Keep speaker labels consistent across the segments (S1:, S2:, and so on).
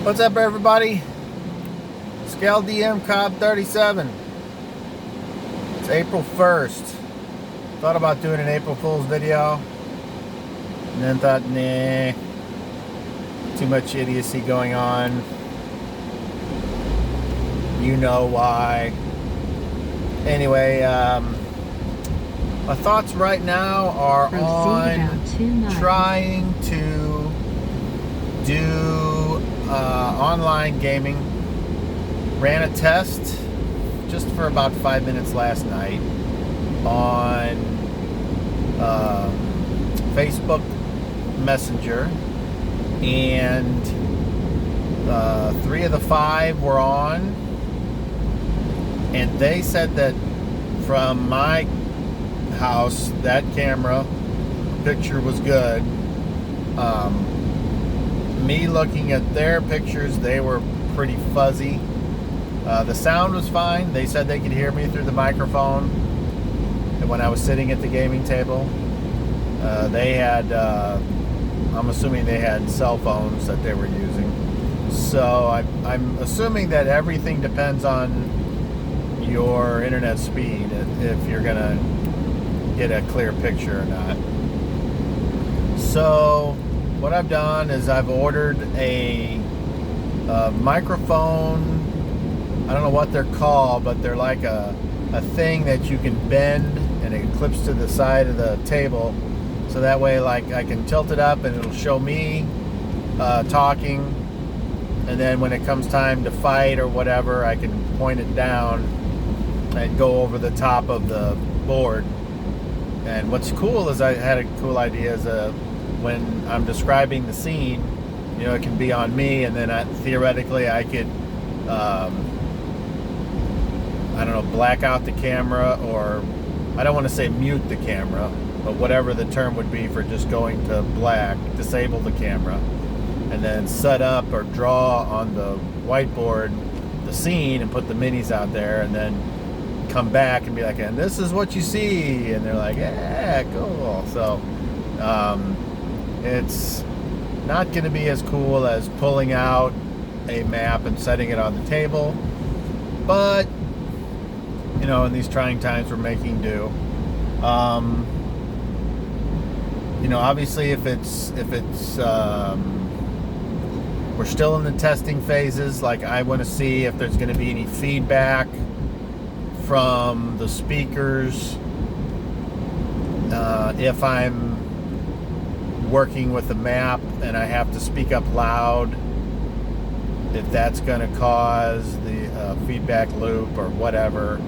S1: What's up, everybody? Scale DM Cobb 37. It's April 1st. Thought about doing an April Fool's video, and then thought, nah, too much idiocy going on. You know why. Anyway, my thoughts right now are on trying to do online gaming. Ran a test just for about 5 minutes last night on Facebook Messenger, and 3 of the 5 were on, and they said that from my house, that camera picture was good. Me looking at their pictures, they were pretty fuzzy. The sound was fine. They said they could hear me through the microphone when I was sitting at the gaming table. They had, I'm assuming they had cell phones that they were using. So I'm assuming that everything depends on your internet speed, if you're gonna get a clear picture or not. So what I've done is I've ordered a microphone. I don't know what they're called, but they're like a thing that you can bend and it clips to the side of the table, so that way, like, I can tilt it up and it'll show me talking, and then when it comes time to fight or whatever, I can point it down and go over the top of the board. And what's cool is I had a cool idea, is when I'm describing the scene, you know, it can be on me, and then theoretically I could I don't know, black out the camera, or I don't want to say mute the camera, but whatever the term would be for just going to black, disable the camera, and then set up or draw on the whiteboard the scene and put the minis out there, and then come back and be like, and this is what you see, and they're like, yeah, cool. So it's not going to be as cool as pulling out a map and setting it on the table, but you know, in these trying times, we're making do. You know, obviously, if it's we're still in the testing phases. Like, I want to see if there's going to be any feedback from the speakers, if I'm working with the map and I have to speak up loud, if that's going to cause the feedback loop or whatever.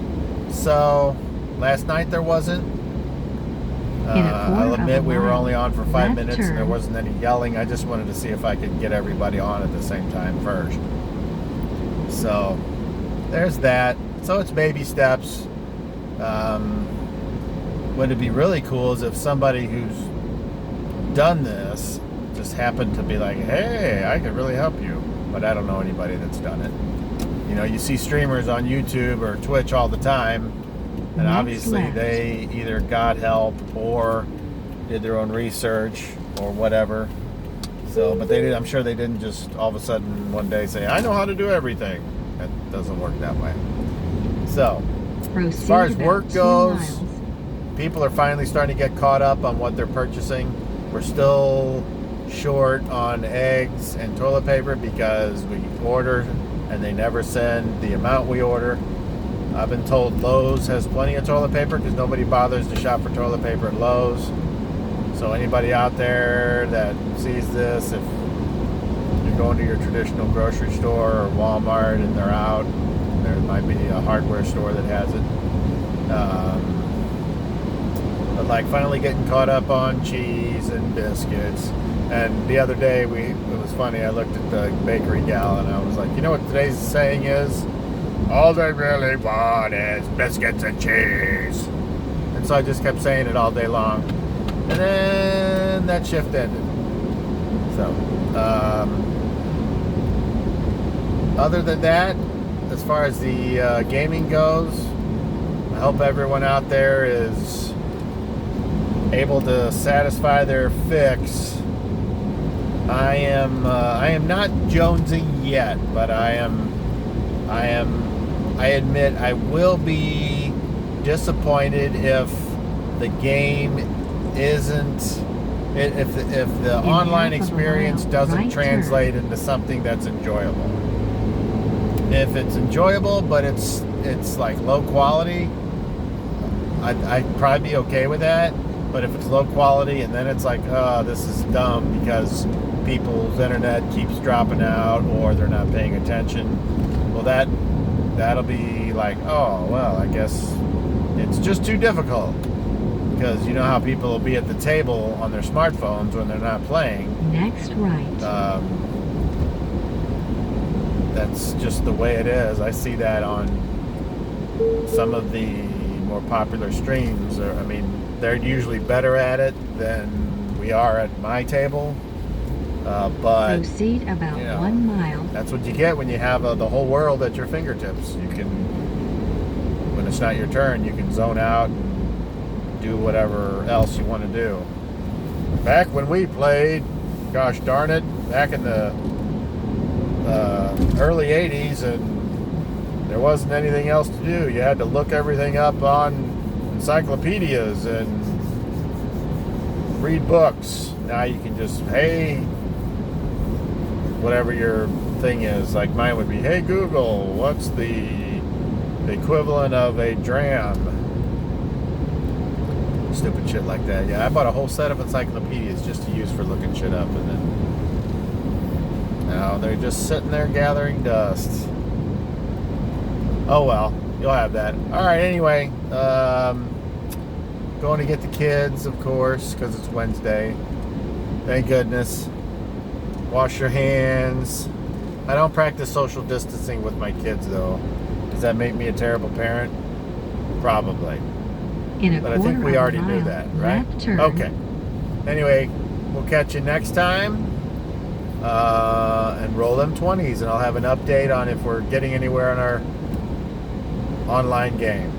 S1: So last night there wasn't. I'll admit we were only on for 5 minutes and there wasn't any yelling. I just wanted to see if I could get everybody on at the same time first. So there's that. So it's baby steps. What would be really cool is if somebody who's done this just happened to be like, hey, I could really help you. But I don't know anybody that's done it. You know, you see streamers on YouTube or Twitch all the time, and obviously they either got help or did their own research or whatever. So, but they did. I'm sure they didn't just all of a sudden one day say, I know how to do everything. That doesn't work that way. So, as far as work goes, people are finally starting to get caught up on what they're purchasing. We're still short on eggs and toilet paper because we order and they never send the amount we order. I've been told Lowe's has plenty of toilet paper because nobody bothers to shop for toilet paper at Lowe's. So anybody out there that sees this, if you're going to your traditional grocery store or Walmart and they're out, there might be a hardware store that has it. But like, finally getting caught up on cheese and biscuits. And the other day, it was funny, I looked at the bakery gal and I was like, you know what today's saying is? All they really want is biscuits and cheese. And so I just kept saying it all day long. And then that shift ended. So, other than that, as far as the gaming goes, I hope everyone out there is able to satisfy their fix I am not jonesing yet, but I admit I will be disappointed if the game isn't, if the online experience doesn't translate into something that's enjoyable. If it's enjoyable, but it's like low quality, I'd probably be okay with that. But if it's low quality and then it's like, oh, this is dumb because people's internet keeps dropping out or they're not paying attention, well, that'll be like, oh, well, I guess it's just too difficult. Because you know how people will be at the table on their smartphones when they're not playing.
S2: Next right.
S1: That's just the way it is. I see that on some of the more popular streams. I mean, they're usually better at it than we are at my table. But
S2: proceed about 1 mile.
S1: That's what you get when you have the whole world at your fingertips. You can, when it's not your turn, you can zone out and do whatever else you want to do. Back when we played, gosh darn it, back in the early 80s, and there wasn't anything else to do. You had to look everything up on encyclopedias and read books. Now you can just, hey, whatever your thing is, like mine would be, hey Google, what's the equivalent of a dram? Stupid shit like that. Yeah, I bought a whole set of encyclopedias just to use for looking shit up, and then now they're just sitting there gathering dust. Oh well, you'll have that. Alright, anyway, going to get the kids, of course, because it's Wednesday. Thank goodness. Wash your hands. I don't practice social distancing with my kids, though. Does that make me a terrible parent? Probably. But I think we already knew that, right? Okay. Anyway, we'll catch you next time. And roll them 20s, and I'll have an update on if we're getting anywhere on our online game.